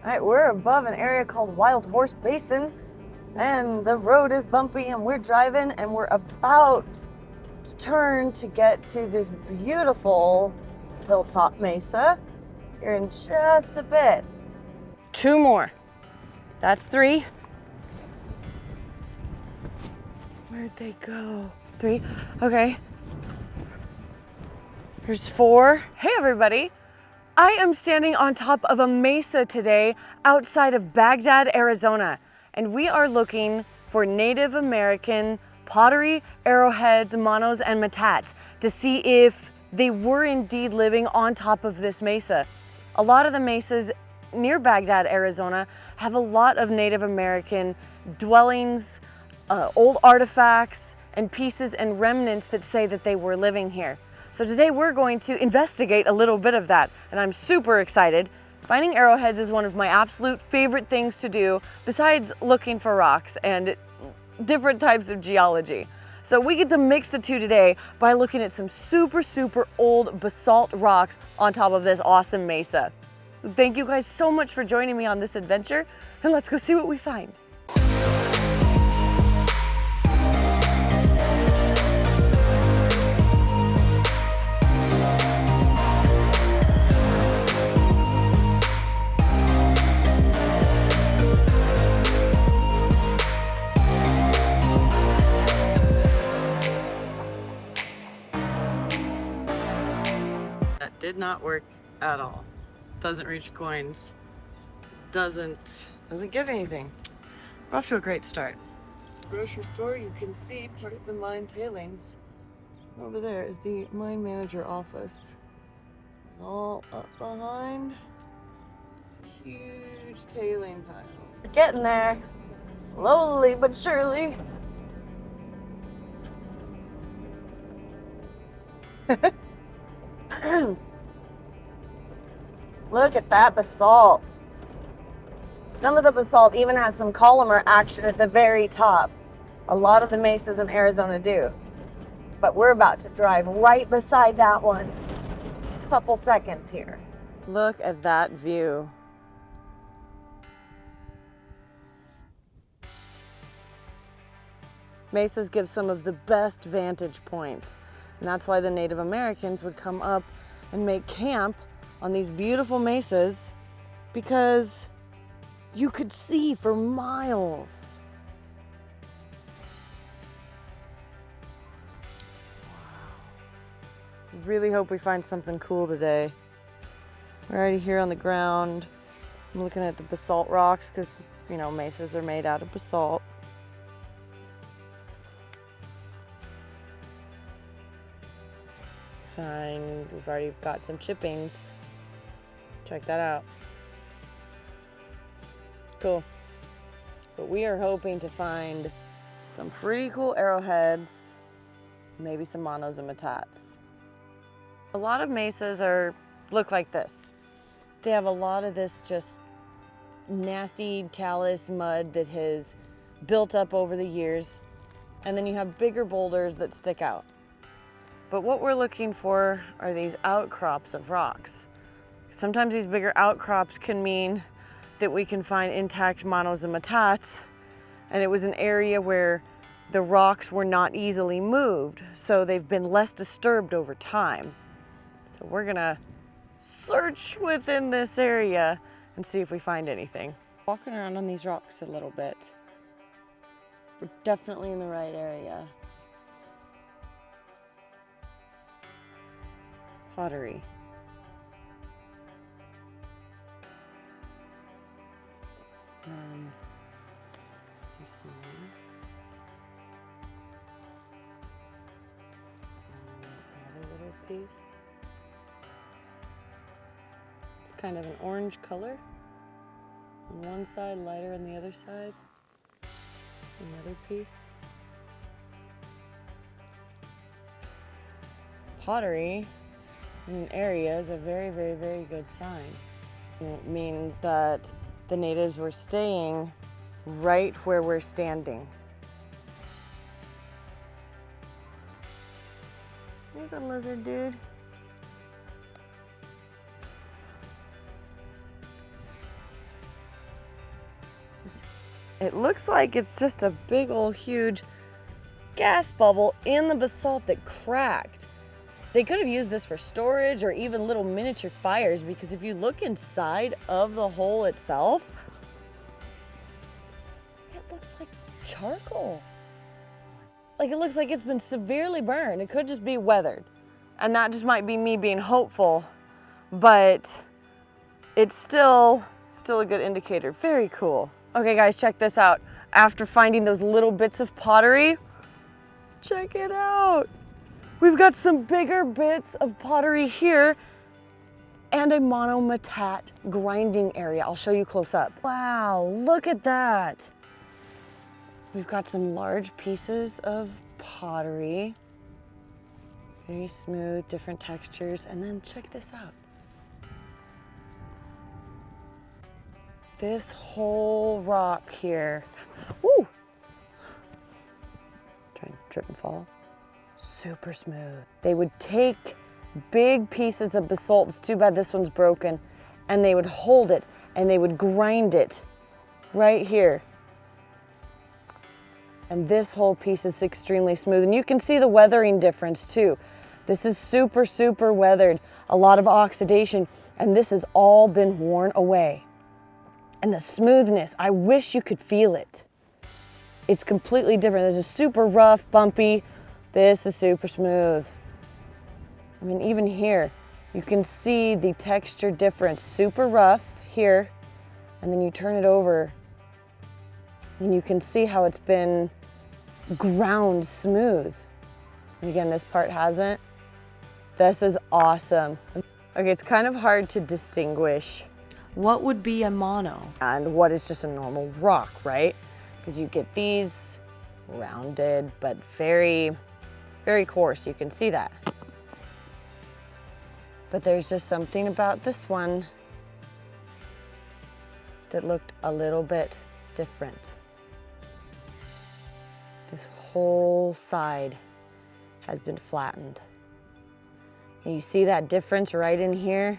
All right, we're above an area called Wild Horse Basin, and the road is bumpy, and we're driving, and we're about to turn to get to this beautiful hilltop mesa here in just a bit. 2 more. That's 3. Where'd they go? 3. Okay. Here's 4. Hey, everybody. I am standing on top of a mesa today outside of Baghdad, Arizona, and we are looking for Native American pottery, arrowheads, manos, and metates to see if they were indeed living on top of this mesa. A lot of the mesas near Baghdad, Arizona have a lot of Native American dwellings, old artifacts, and pieces and remnants that say that they were living here. So today we're going to investigate a little bit of that, and I'm super excited. Finding arrowheads is one of my absolute favorite things to do, besides looking for rocks and different types of geology. So we get to mix the two today by looking at some super old basalt rocks on top of this awesome mesa. Thank you guys so much for joining me on this adventure, and let's go see what we find. Did not work at all. Doesn't reach coins. Doesn't give anything. We're off to a great start. Grocery store, you can see part of the mine tailings. Over there is the mine manager office. And all up behind, it's a huge tailing pile. We're getting there, slowly but surely. Look at that basalt. Some of the basalt even has some columnar action at the very top. A lot of the mesas in Arizona do. But we're about to drive right beside that one. Couple seconds here. Look at that view. Mesas give some of the best vantage points, and that's why the Native Americans would come up and make camp on these beautiful mesas, because you could see for miles. Wow. Really hope we find something cool today. We're already here on the ground. I'm looking at the basalt rocks because, you know, mesas are made out of basalt. Fine, we've already got some chippings. Check that out. Cool. But we are hoping to find some pretty cool arrowheads, maybe some manos and metates. A lot of mesas look like this. They have a lot of this just nasty talus mud that has built up over the years, and then you have bigger boulders that stick out. But what we're looking for are these outcrops of rocks. Sometimes these bigger outcrops can mean that we can find intact manos and metates, and it was an area where the rocks were not easily moved, so they've been less disturbed over time. So we're gonna search within this area and see if we find anything. Walking around on these rocks a little bit. We're definitely in the right area. Pottery. Here's some more. Another little piece. It's kind of an orange color on one side, lighter on the other side. Another piece. Pottery in an area is a very good sign. It means that the natives were staying right where we're standing. Hey, good lizard dude. It looks like it's just a big old huge gas bubble in the basalt that cracked. They could have used this for storage or even little miniature fires, because if you look inside of the hole itself, it looks like charcoal. Like, it looks like it's been severely burned. It could just be weathered. And that just might be me being hopeful, but it's still a good indicator. Very cool. Okay guys, check this out. After finding those little bits of pottery, check it out. We've got some bigger bits of pottery here and a monometate grinding area. I'll show you close up. Wow, look at that. We've got some large pieces of pottery. Very smooth, different textures. And then check this out. This whole rock here. Woo! Trying to trip and fall. Super smooth. They would take big pieces of basalt, it's too bad this one's broken, and they would hold it and they would grind it right here. And this whole piece is extremely smooth. And you can see the weathering difference too. This is super, super weathered, a lot of oxidation, and this has all been worn away. And the smoothness, I wish you could feel it. It's completely different. This is super rough, bumpy. This is super smooth. I mean, even here, you can see the texture difference. Super rough here, and then you turn it over, and you can see how it's been ground smooth. And again, this part hasn't. This is awesome. Okay, it's kind of hard to distinguish what would be a mono and what is just a normal rock, right? Because you get these rounded, but very, very coarse. You can see that. But there's just something about this one that looked a little bit different. This whole side has been flattened. And you see that difference right in here?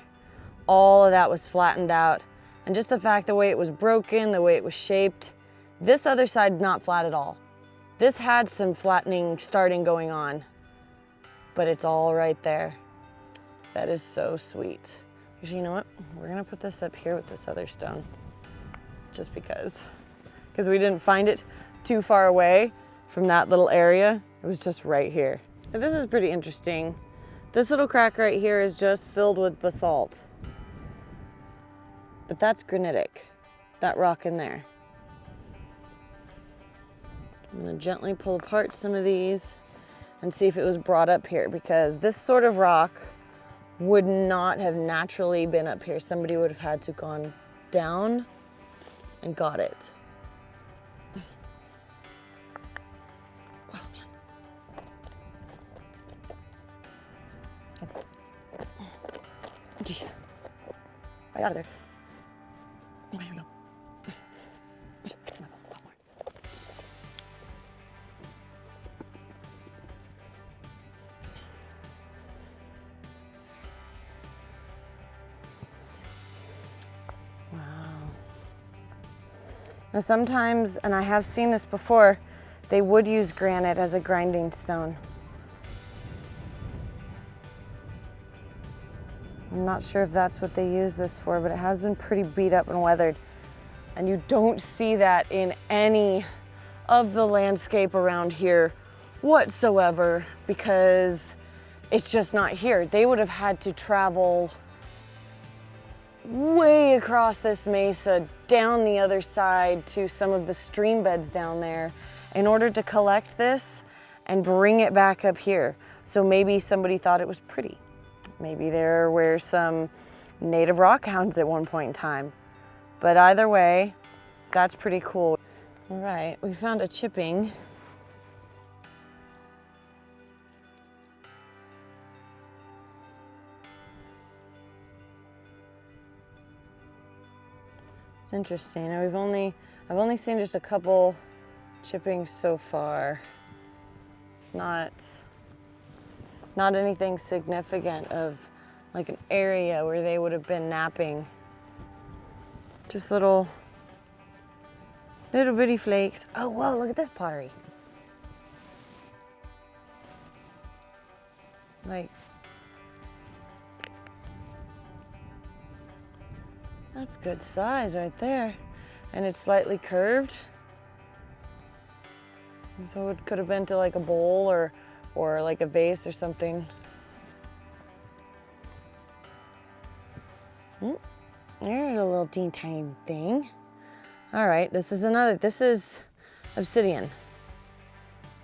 All of that was flattened out. And just the fact, the way it was broken, the way it was shaped, this other side not flat at all. This had some flattening starting going on, but it's all right there. That is so sweet. Actually, you know what? We're gonna put this up here with this other stone, just because we didn't find it too far away from that little area. It was just right here. Now, this is pretty interesting. This little crack right here is just filled with basalt. But that's granitic, that rock in there. I'm gonna gently pull apart some of these and see if it was brought up here, because this sort of rock would not have naturally been up here. Somebody would have had to gone down and got it. Oh man. Jeez. Right out of there. Okay, here we go. Get some a lot more. Wow. Now sometimes, and I have seen this before, they would use granite as a grinding stone. I'm not sure if that's what they use this for, but it has been pretty beat up and weathered. And you don't see that in any of the landscape around here whatsoever, because it's just not here. They would have had to travel way across this mesa, down the other side to some of the stream beds down there in order to collect this and bring it back up here. So maybe somebody thought it was pretty. Maybe there were some native rock hounds at one point in time. But either way, that's pretty cool. All right, we found a chipping. It's interesting. Now I've only seen just a couple chippings so far. Not anything significant of like an area where they would have been napping. Just little Little bitty flakes. Oh, whoa, look at this pottery. Like, that's good size right there. And it's slightly curved. And so it could have been to like a bowl or like a vase or something. There's a little teeny tiny thing. All right, this is obsidian.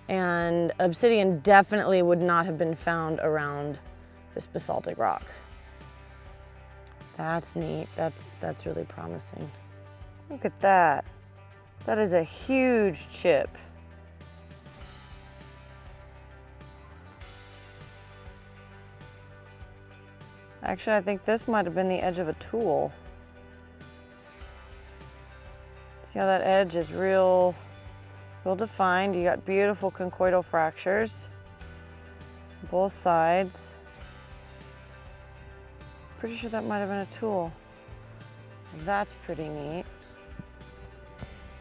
And obsidian definitely would not have been found around this basaltic rock. That's neat, that's really promising. Look at that. That is a huge chip. Actually, I think this might have been the edge of a tool. See how that edge is real defined. You got beautiful conchoidal fractures, both sides. Pretty sure that might have been a tool. That's pretty neat.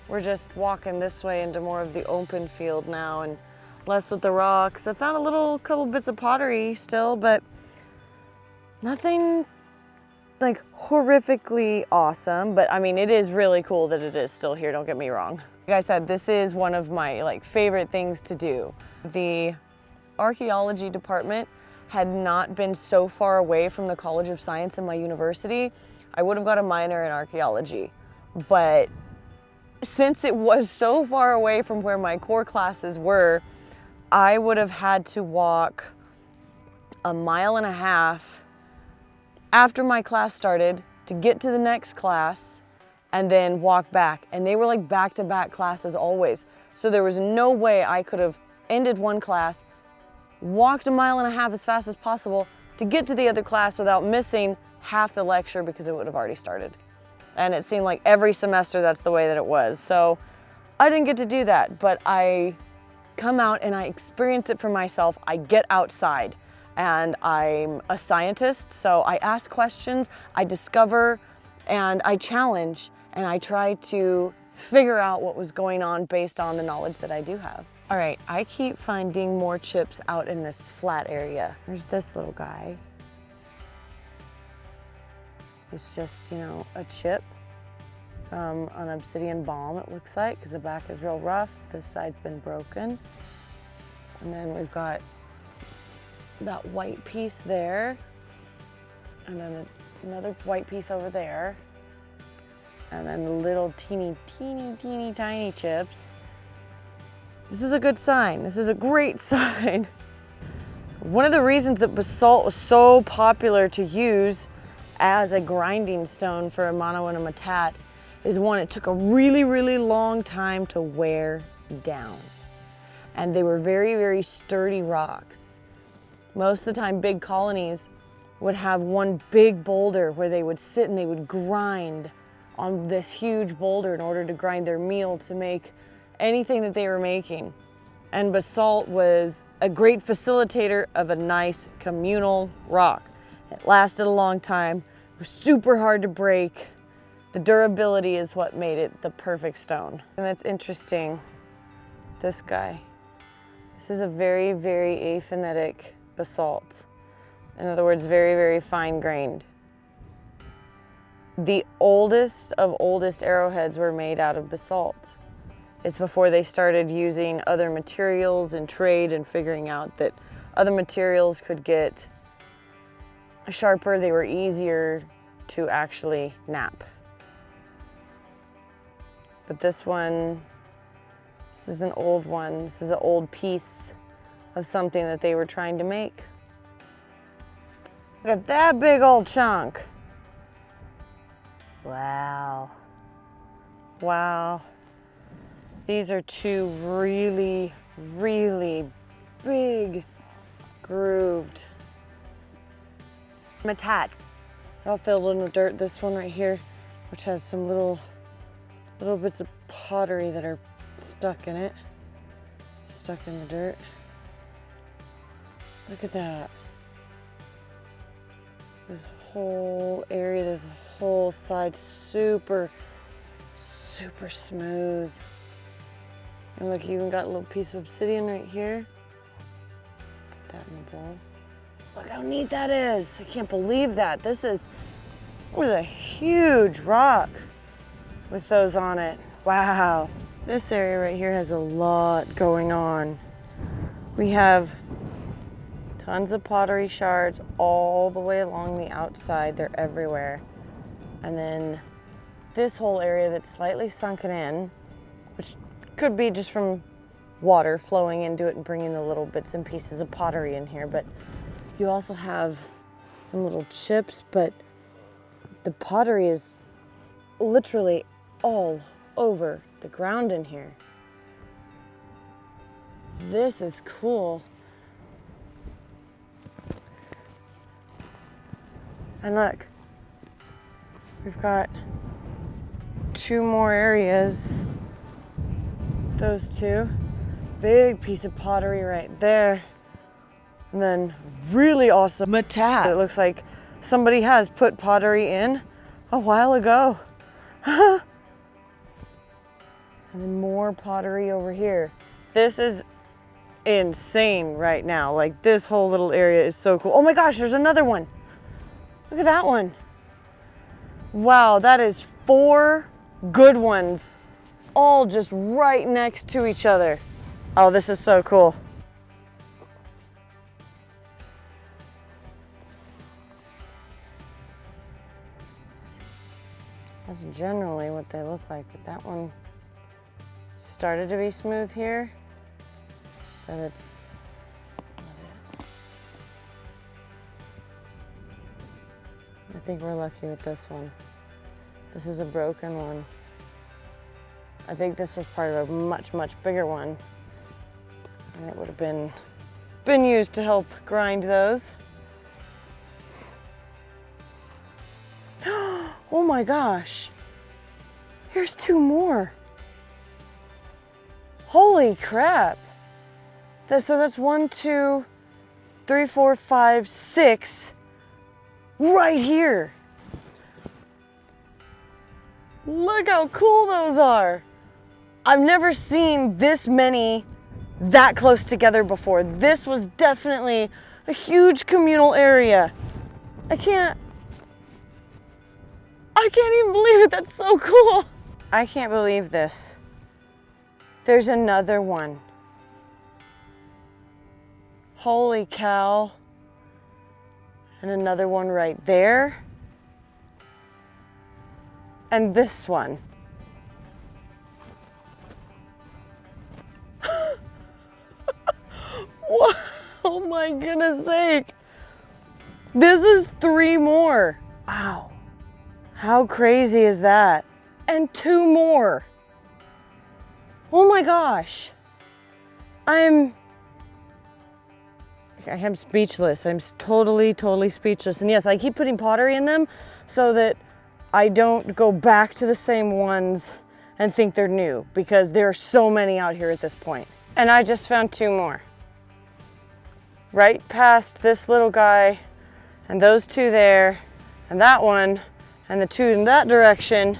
We're just walking this way into more of the open field now and less with the rocks. I found a couple bits of pottery still, but nothing like horrifically awesome. But I mean, it is really cool that it is still here, don't get me wrong. Like I said, this is one of my favorite things to do. The archaeology department had not been so far away from the College of Science in my university, I would have got a minor in archaeology. But since it was so far away from where my core classes were, I would have had to walk a mile and a half after my class started to get to the next class and then walk back. And they were like back-to-back classes always. So there was no way I could have ended one class, walked a mile and a half as fast as possible to get to the other class without missing half the lecture because it would have already started. And it seemed like every semester that's the way that it was. So I didn't get to do that, but I come out and I experience it for myself. I get outside and I'm a scientist, so I ask questions, I discover, and I challenge, and I try to figure out what was going on based on the knowledge that I do have. All right, I keep finding more chips out in this flat area. There's this little guy. It's just, you know, a chip from an obsidian balm, it looks like, because the back is real rough. This side's been broken. And then we've got that white piece there, and then another white piece over there, and then little teeny tiny chips. This is a good sign. This is a great sign. One of the reasons that basalt was so popular to use as a grinding stone for a mano and a metat is one, it took a really long time to wear down. And they were very sturdy rocks. Most of the time, big colonies would have one big boulder where they would sit and they would grind on this huge boulder in order to grind their meal to make anything that they were making. And basalt was a great facilitator of a nice communal rock. It lasted a long time, it was super hard to break. The durability is what made it the perfect stone. And that's interesting, this guy. This is a very aphonetic basalt. In other words, very fine grained. The oldest of oldest arrowheads were made out of basalt. It's before they started using other materials in trade and figuring out that other materials could get sharper, they were easier to actually knap. But this one, this is an old one. This is an old piece of something that they were trying to make. Look at that big old chunk. Wow. Wow. These are two really big grooved metats. All filled in with dirt. This one right here, which has some little bits of pottery that are stuck in it, stuck in the dirt. Look at that. This whole area, this whole side, super super smooth. And look, you even got a little piece of obsidian right here. Put that in the bowl. Look how neat that is. I can't believe that. This was a huge rock with those on it. Wow. This area right here has a lot going on. We have tons of pottery shards all the way along the outside. They're everywhere. And then this whole area that's slightly sunken in, which could be just from water flowing into it and bringing the little bits and pieces of pottery in here. But you also have some little chips, but the pottery is literally all over the ground in here. This is cool. And look, we've got 2 more areas. Those 2. Big piece of pottery right there. And then really awesome Metates. It looks like somebody has put pottery in a while ago. And then more pottery over here. This is insane right now. Like, this whole little area is so cool. Oh my gosh, there's another one. Look at that one. Wow, that is 4 good ones, all just right next to each other. Oh, this is so cool. That's generally what they look like, but that one started to be smooth here, but it's not it. I think we're lucky with this one. This is a broken one. I think this was part of a much, much bigger one, and it would have been used to help grind those. Oh my gosh, here's 2 more. Holy crap. So that's 1, 2, 3, 4, 5, 6 right here. Look how cool those are. I've never seen this many that close together before. This was definitely a huge communal area. I can't even believe it. That's so cool. I can't believe this. There's another one. Holy cow. And another one right there. And this one. What? Oh my goodness sake. This is 3 more. Wow. How crazy is that? And 2 more. Oh my gosh. I am speechless. I'm totally speechless. And yes, I keep putting pottery in them so that I don't go back to the same ones and think they're new, because there are so many out here at this point. And I just found 2 more. Right past this little guy, and those 2 there, and that one, and the 2 in that direction.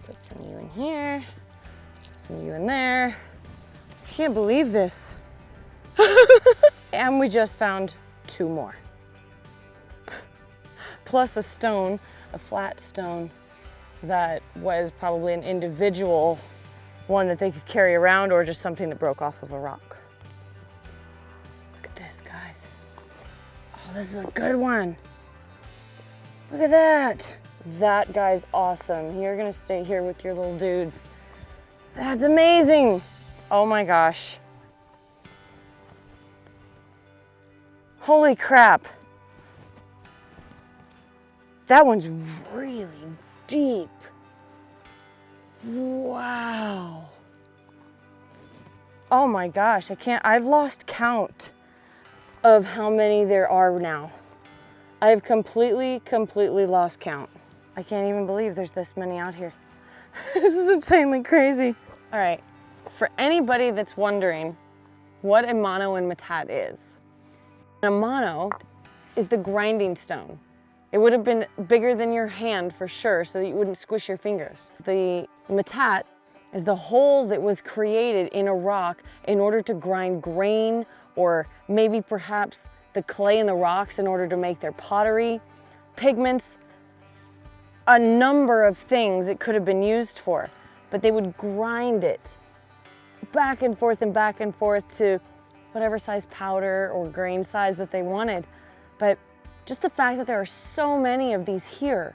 Put some of you in here, some of you in there. I can't believe this. And we just found 2 more. Plus a stone, a flat stone that was probably an individual one that they could carry around, or just something that broke off of a rock. Look at this, guys. Oh, this is a good one. Look at that. That guy's awesome. You're gonna stay here with your little dudes. That's amazing. Oh my gosh. Holy crap. That one's really deep. Wow. Oh my gosh, I've lost count of how many there are now. I've completely lost count. I can't even believe there's this many out here. This is insanely crazy. All right, for anybody that's wondering what a mano and metate is, a mano is the grinding stone. It would have been bigger than your hand for sure, so that you wouldn't squish your fingers. The metate is the hole that was created in a rock in order to grind grain, or maybe perhaps the clay in the rocks in order to make their pottery, pigments, a number of things it could have been used for. But they would grind it back and forth to whatever size powder or grain size that they wanted. But just the fact that there are so many of these here.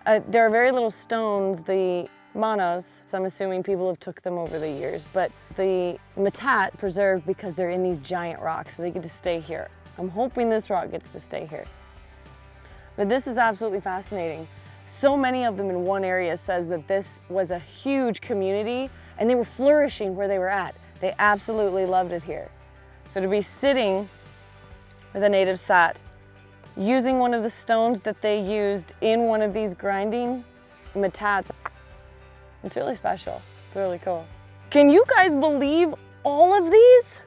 There are very little stones, the manos, so I'm assuming people have took them over the years, but the metate preserved because they're in these giant rocks, so they get to stay here. I'm hoping this rock gets to stay here. But this is absolutely fascinating. So many of them in one area says that this was a huge community and they were flourishing where they were at. They absolutely loved it here. So to be sitting where the natives sat, using one of the stones that they used in one of these grinding metates, it's really special. It's really cool. Can you guys believe all of these?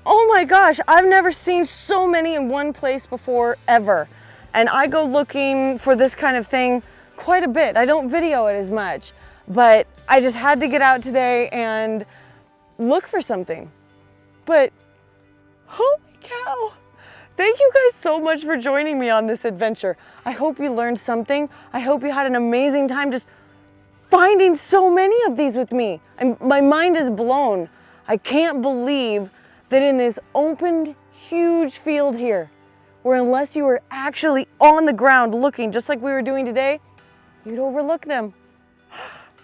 Oh my gosh, I've never seen so many in one place before, ever. And I go looking for this kind of thing quite a bit. I don't video it as much, but I just had to get out today and look for something. But holy cow. Thank you guys so much for joining me on this adventure. I hope you learned something. I hope you had an amazing time just finding so many of these with me. My mind is blown. I can't believe that in this open, huge field here, where unless you were actually on the ground looking, just like we were doing today, you'd overlook them.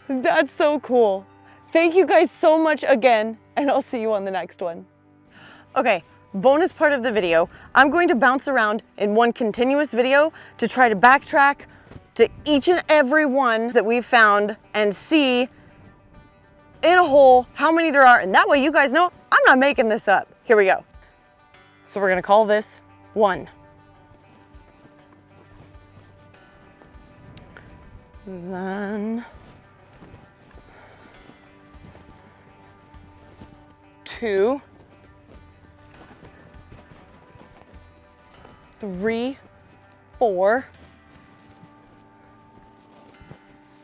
That's so cool. Thank you guys so much again, and I'll see you on the next one. Okay, bonus part of the video. I'm going to bounce around in one continuous video to try to backtrack to each and every one that we've found and see in a hole how many there are, and that way you guys know I'm not making this up. Here we go. So we're gonna call this 1. Then 2, 3, 4,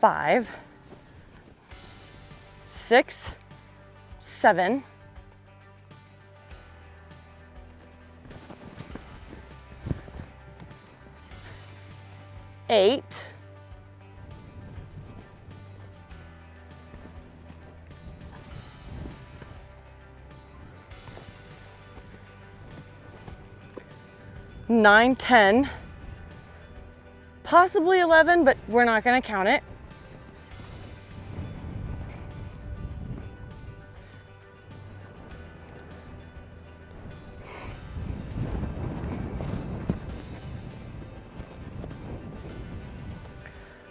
5, 6, 7, 8, 9, 10, possibly 11, but we're not going to count it.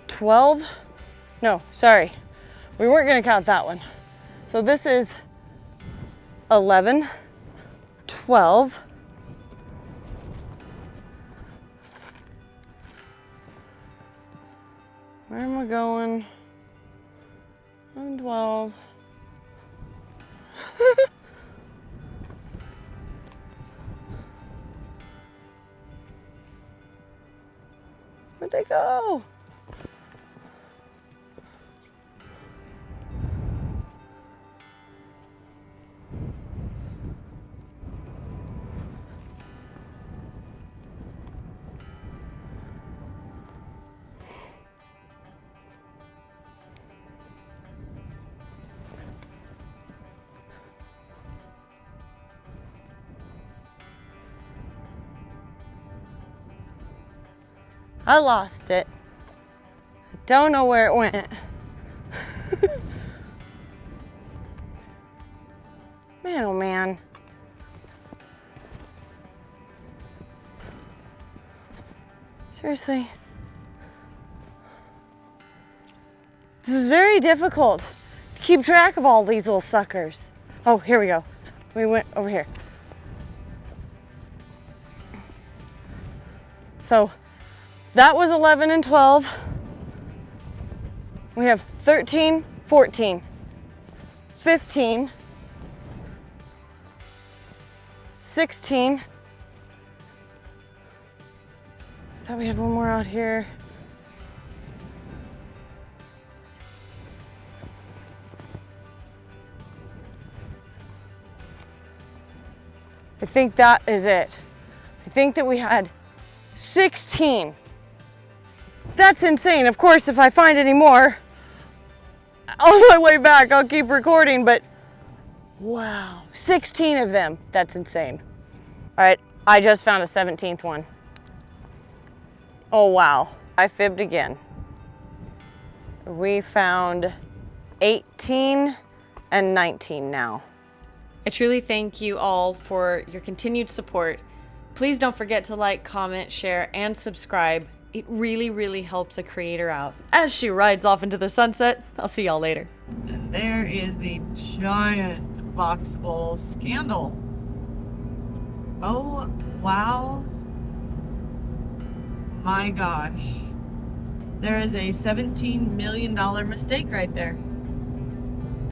12, no, sorry, we weren't going to count that one. So this is 11, 12, 12. Where'd they go? I lost it. I don't know where it went. Man, oh man. Seriously. This is very difficult to keep track of all these little suckers. Oh, here we go. We went over here. So that was 11 and 12. We have 13, 14, 15, 16, thought we had one more out here. I think that is it. I think that we had 16. That's insane. Of course, if I find any more on my way back, I'll keep recording, but wow, 16 of them. That's insane. All right, I just found a 17th one. Oh, wow. I fibbed again. We found 18 and 19 now. I truly thank you all for your continued support. Please don't forget to like, comment, share, and subscribe. It really, really helps a creator out. As she rides off into the sunset, I'll see y'all later. And there is the giant box bowl scandal. Oh, wow. My gosh. There is a $17 million mistake right there.